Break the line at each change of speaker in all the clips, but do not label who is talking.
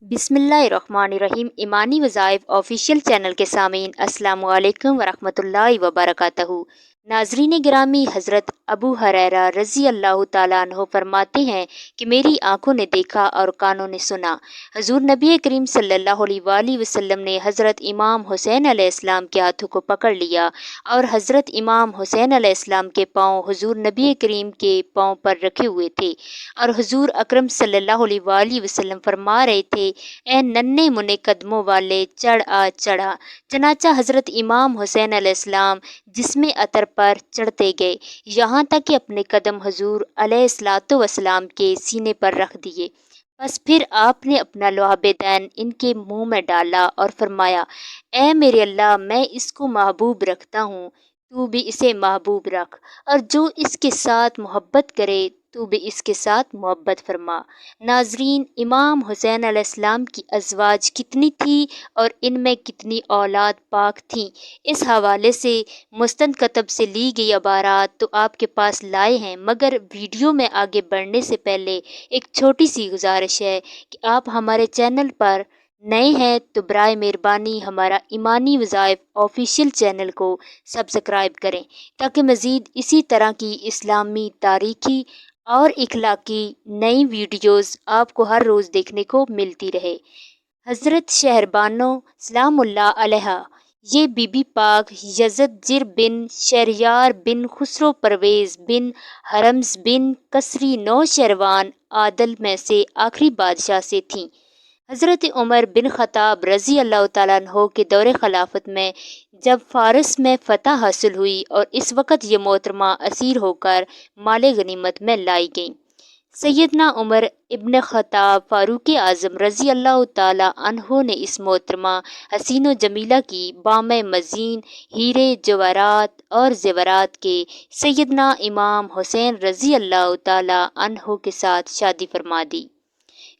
बिस्मिल्लाहिर्रहमानिर्रहीम। ईमानी वज़ाइफ official channel के सामीन अस्सलामु अलैकुम वरहमतुल्लाहि वबरकातहू। नाज़रीन गिरामी, हज़रत अबू हुरैरा रज़ी अल्लाह ताला अन्हु फरमाते हैं कि मेरी आंखों ने देखा और कानों ने सुना। हजूर नबी करीम सल्लल्लाहु अलैहि वसल्लम ने हज़रत इमाम हुसैन अलैहिस्सलाम के हाथों को पकड़ लिया और हज़रत इमाम हुसैन अलैहिस्सलाम के पाँव हुजूर नबी करीम के पाँव पर रखे हुए थे और हुजूर अकरम सल्लल्लाहु अलैहि वसल्लम फरमा रहे थे, ए नन्हे मुन्ने कदमों वाले चढ़ आ चढ़ा। चनाचा हज़रत इमाम हुसैन अलैहिस्सलाम जिस्मे अतर पर चढ़ते गए, यहाँ तक कि अपने कदम हुजूर अलैहिस्सलातु वस्सलाम के सीने पर रख दिए। बस फिर आपने अपना लुआब दैन इनके मुंह में डाला और फरमाया, ए मेरे अल्लाह, मैं इसको महबूब रखता हूँ, तू भी इसे महबूब रख, और जो इसके साथ मोहब्बत करे तू भी इसके साथ मोहब्बत फरमा। नाजरीन, इमाम हुसैन अलैहिस्सलाम की अज़वाज कितनी थी और इनमें कितनी औलाद पाक थी, इस हवाले से मुस्तंद कतब से ली गई अबारात तो आपके पास लाए हैं, मगर वीडियो में आगे बढ़ने से पहले एक छोटी सी गुजारिश है कि आप हमारे चैनल पर नए हैं तो बराए मेहरबानी हमारा ईमानी वज़ाइफ ऑफिशियल चैनल को सब्सक्राइब करें, ताकि मज़ीद इसी तरह की इस्लामी तारीखी और इखलाकी नई वीडियोस आपको हर रोज़ देखने को मिलती रहे। हज़रत शहरबानो सलामुल्लाह अलैहा, ये बीबी पाक यज़दजिर बिन शहरयार बिन खुसरो परवेज़ बिन हरम्स बिन कसरी नौशरवान आदल में से आखिरी बादशाह से थीं। हज़रत उमर बिन ख़त्ताब रज़ी अल्लाह ताला अन्हो के दौरे खिलाफत में जब फ़ारस में फ़तह हासिल हुई और इस वक़्त ये मोहतरमा असीर होकर माले गनीमत में लाई गईं। सैयदना उमर इब्न ख़त्ताब फ़ारूक आज़म रज़ी अल्लाह ताला अन्हो ने इस मोहतरमा हसीन व जमीला की बामे मज़ीन हीरे जवाहरात और ज़ेवरात के सैयदना इमाम हुसैन रज़ी अल्लाह ताला अन्हो के साथ शादी फरमा दी।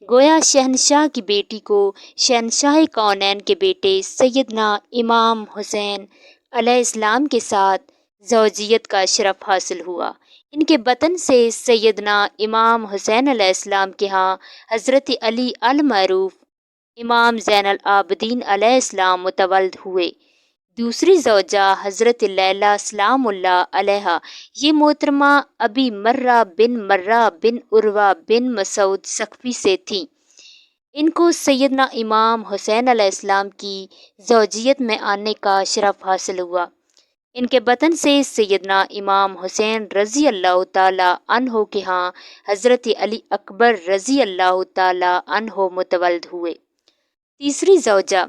गोया शहनशाह की बेटी को शहनशाह कौनैन के बेटे सैयदना इमाम हुसैन अलैहिस्सलाम के साथ ज़ौजियत का शरफ हासिल हुआ। इनके बतन से सैयदना इमाम हुसैन अलैहिस्सलाम के यहाँ हज़रत अली अल मरूफ इमाम ज़ैनुल आबिदीन अलैहिस्सलाम मुतवल्लद हुए। दूसरी ज़ौजा हज़रत लैला सलामुल्लाह अलैहा, ये मोहतरमा अबी मर्रा बिन उर्वा बिन मसूद सक़फ़ी से थीं। इनको सैयदना इमाम हुसैन अलैहिस्सलाम की ज़ौजियत में आने का शरफ हासिल हुआ। इनके बतन से सैयदना इमाम हुसैन रज़ी अल्लाह ताला अन्हो के यहाँ हज़रत अली अकबर रज़ी अल्लाह ताला अन्हो मुतवल्लद हुए। तीसरी ज़ौजा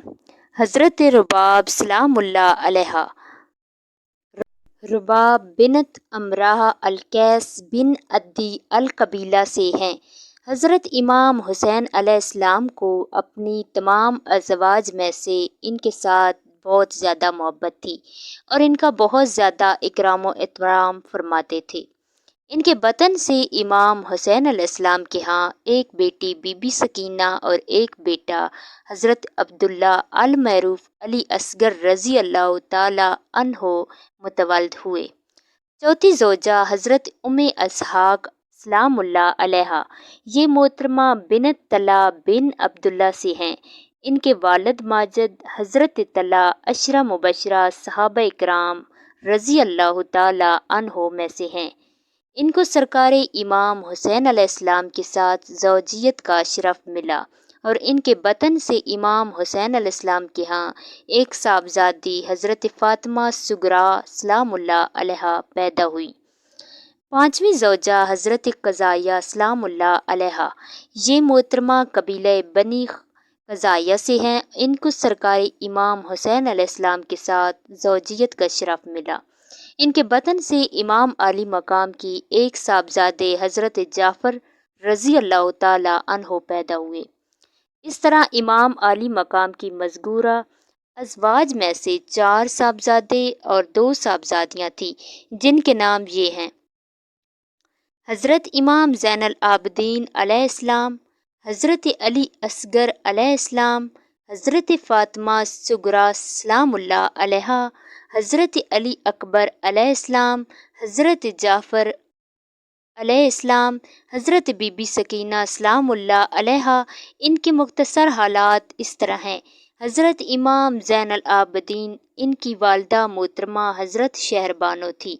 हज़रत रुबाब सलामुल्लाह अलैहा, रुबाब बिनत अमराह अल-कैस बिन अद्दी अल-कबीला से हैं। हज़रत इमाम हुसैन अलैहिस्सलाम को अपनी तमाम अज़वाज में से इनके साथ बहुत ज़्यादा मोहब्बत थी और इनका बहुत ज़्यादा इकराम व एहतराम फरमाते थे। इनके बतन से इमाम हुसैन अलैहिस्सलाम के यहाँ एक बेटी बीबी सकीना और एक बेटा हज़रत अब्दुल्ला अल मरूफ अली असगर रज़ी अल्लाह ताला अन्हो मुतवल्लद हुए। चौथी ज़ौजा हज़रत उम्मे इसहाक़ सलामुल्लाह अलैहा, ये मोहतरमा बिनत तला बिन अब्दुल्ला से हैं। इनके वालिद माजिद हज़रत तला अशरा मुबशरा सहाबा इकराम रज़ी अल्लाह ताला अन्हो में से हैं। इनको सरकारे इमाम हुसैन अलैहिस्सलाम के साथ ज़ौजियत का शरफ मिला और इनके बतन से इमाम हुसैन अलैहिस्सलाम के यहाँ एक साहबजादी हज़रत फ़ातिमा सुगरा सलामुल्लाह अलैहा पैदा हुई। पाँचवीं ज़ौजा हज़रत क़ज़ाया सलामुल्लाह अलैहा, ये मोहतरमा कबीले बनी क़ज़ाया से हैं। इनको सरकारी इमाम हुसैन अलैहिस्सलाम के साथ ज़ौजियत का शरफ मिला। इनके बतन से इमाम आली मकाम की एक साहबजादे हज़रत जाफ़र रज़ी अल्लाह ताला अन्हो पैदा हुए। इस तरह इमाम आली मकाम की मज़कूरा अज़वाज में से 4 साहबजादे और 2 साहबजादियाँ थीं, जिनके नाम ये हैं: हज़रत इमाम ज़ैनुल आबिदीन अलैहिस्सलाम, हज़रत अली असगर अलैहिस्सलाम, हज़रत फ़ातिमा सुगरा सलामुल्लाह अलैहा, हज़रत अली अकबर अलैहिस्सलाम, हज़रत जाफ़र علیہ السلام، حضرت بی بی سکینہ سلام اللہ علیہا، ان کے مختصر حالات اس طرح ہیں۔ حضرت امام زین العابدین، ان کی والدہ محترمہ حضرت شہربانو تھی،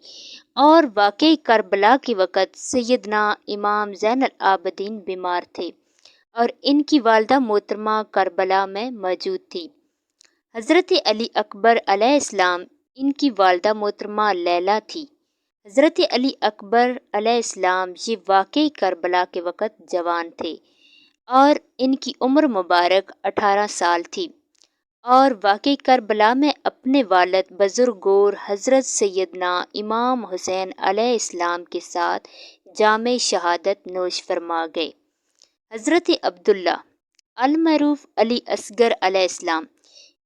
اور واقعی کربلا کے وقت سیدنا امام زین العابدین بیمار تھے اور ان کی والدہ محترمہ کربلا میں موجود تھی۔ حضرت علی اکبر علیہ السلام، ان کی والدہ محترمہ لیلا تھی۔ حضرت علی اکبر علیہ السلام یہ واقعی کربلا کے وقت جوان تھے اور ان کی عمر مبارک 18 سال تھی، اور واقعی کربلا میں اپنے والد بزرگور حضرت سیدنا امام حسین علیہ السلام کے ساتھ جام شہادت نوش فرما گئے۔ حضرت عبداللہ المعروف علی اصغر علیہ السلام،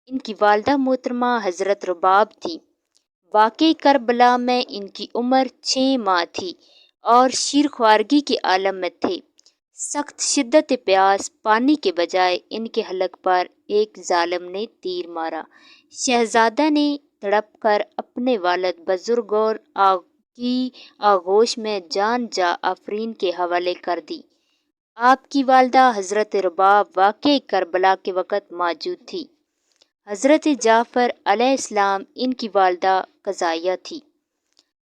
ان کی والدہ محترمہ حضرت رباب تھی۔ واقعی کربلا میں ان کی عمر 6 ماہ تھی اور شیرخوارگی کے عالم میں تھے۔ سخت شدت پیاس، پانی کے بجائے ان کے حلق پر ایک ظالم نے تیر مارا۔ شہزادہ نے تڑپ کر اپنے والد بزرگ اور کی آغوش میں جان جا آفرین کے حوالے کر دی۔ آپ کی والدہ حضرت رباب واقعی کربلا کے وقت موجود تھی۔ حضرت جعفر علیہ السلام، ان کی والدہ قضائیہ تھی۔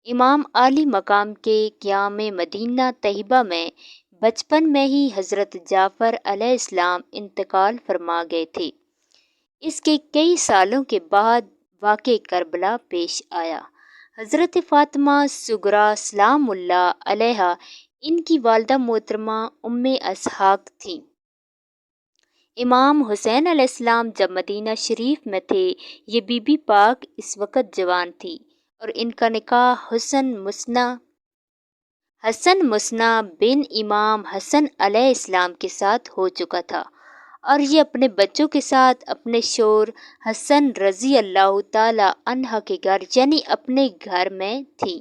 امام عالی مقام کے قیام مدینہ طیبہ میں بچپن میں ہی حضرت جعفر علیہ السلام انتقال فرما گئے تھے۔ اس کے کئی سالوں کے بعد واقع کربلا پیش آیا۔ حضرت فاطمہ صغریٰ سلام اللہ علیہا، ان کی والدہ محترمہ ام اسحاق تھیں۔ امام حسین علیہ السلام جب مدینہ شریف میں تھے، یہ بی بی پاک اس وقت جوان تھی اور ان کا نکاح حسن مصنع بن امام حسن علیہ السلام کے ساتھ ہو چکا تھا، اور یہ اپنے بچوں کے ساتھ اپنے شوہر حسن رضی اللہ تعالی عنہ کے گھر یعنی اپنے گھر میں تھی۔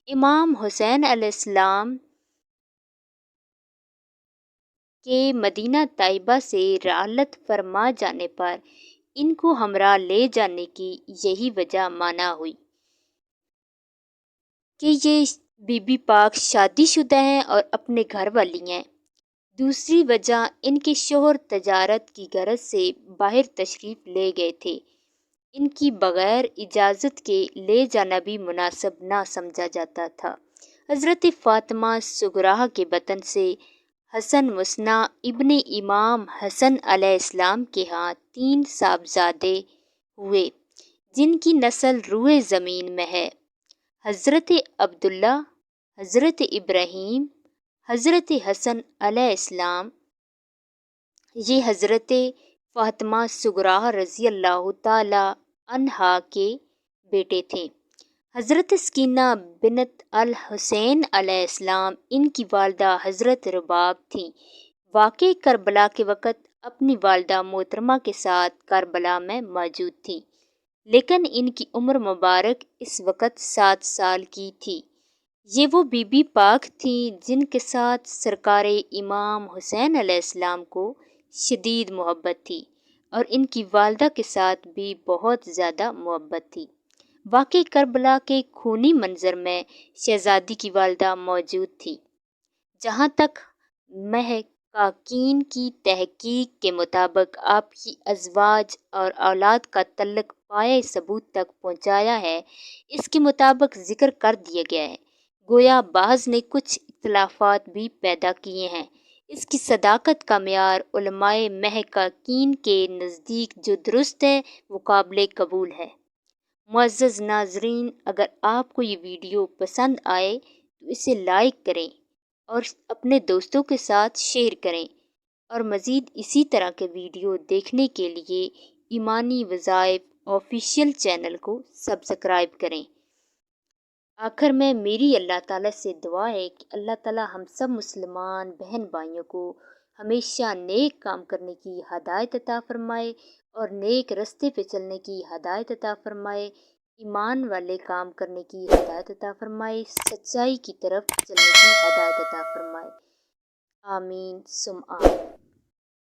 امام حسین علیہ السلام کے مدینہ طیبہ سے رحلت فرما جانے پر ان کو ہمراہ لے جانے کی یہی وجہ مانا ہوئی کہ یہ بی بی پاک شادی شدہ ہیں اور اپنے گھر والی ہیں۔ دوسری وجہ، ان کے شوہر تجارت کی غرض سے باہر تشریف لے گئے تھے۔ ان کی بغیر اجازت کے لے جانا بھی مناسب نہ سمجھا جاتا تھا۔ حضرت فاطمہ صغریٰ کے بطن سے حسن مصنع ابن امام حسن علیہ السلام کے ہاں 3 صاحبزادے ہوئے جن کی نسل روئے زمین میں ہے۔ حضرت عبداللہ، حضرت ابراہیم، حضرت حسن علیہ السلام، یہ حضرت فاطمہ صغریٰ رضی اللہ تعالی عنہا کے بیٹے تھے۔ حضرت سکینہ بنت الحسین علیہ السلام، ان کی والدہ حضرت رباب تھیں۔ واقعی کربلا کے وقت اپنی والدہ محترمہ کے ساتھ کربلا میں موجود تھیں، لیکن ان کی عمر مبارک اس وقت 7 سال کی تھی۔ یہ وہ بی بی پاک تھیں جن کے ساتھ سرکار امام حسین علیہ السلام کو شدید محبت تھی، اور ان کی والدہ کے ساتھ بھی بہت زیادہ محبت تھی۔ واقعی کربلا کے خونی منظر میں شہزادی کی والدہ موجود تھی۔ جہاں تک محققین کی تحقیق کے مطابق آپ کی ازواج اور اولاد کا تعلق پائے ثبوت تک پہنچایا ہے، اس کے مطابق ذکر کر دیا گیا ہے، گویا بعض نے کچھ اختلافات بھی پیدا کیے ہیں۔ اس کی صداقت کا معیار علماء محققین کے نزدیک جو درست ہے وہ قابل قبول ہے۔ معزز ناظرین، اگر آپ کو یہ ویڈیو پسند آئے تو اسے لائک کریں اور اپنے دوستوں کے ساتھ شیئر کریں، اور مزید اسی طرح کے ویڈیو دیکھنے کے لیے ایمانی وظائف آفیشیل چینل کو سبسکرائب کریں۔ آخر میں میری اللہ تعالیٰ سے دعا ہے کہ اللہ تعالیٰ ہم سب مسلمان بہن بھائیوں کو ہمیشہ نیک کام کرنے کی ہدایت عطا فرمائے اور نیک رستے پہ چلنے کی ہدایت عطا فرمائے، ایمان والے کام کرنے کی ہدایت عطا فرمائے، سچائی کی طرف چلنے کی ہدایت عطا فرمائے۔ آمین ثم آمین۔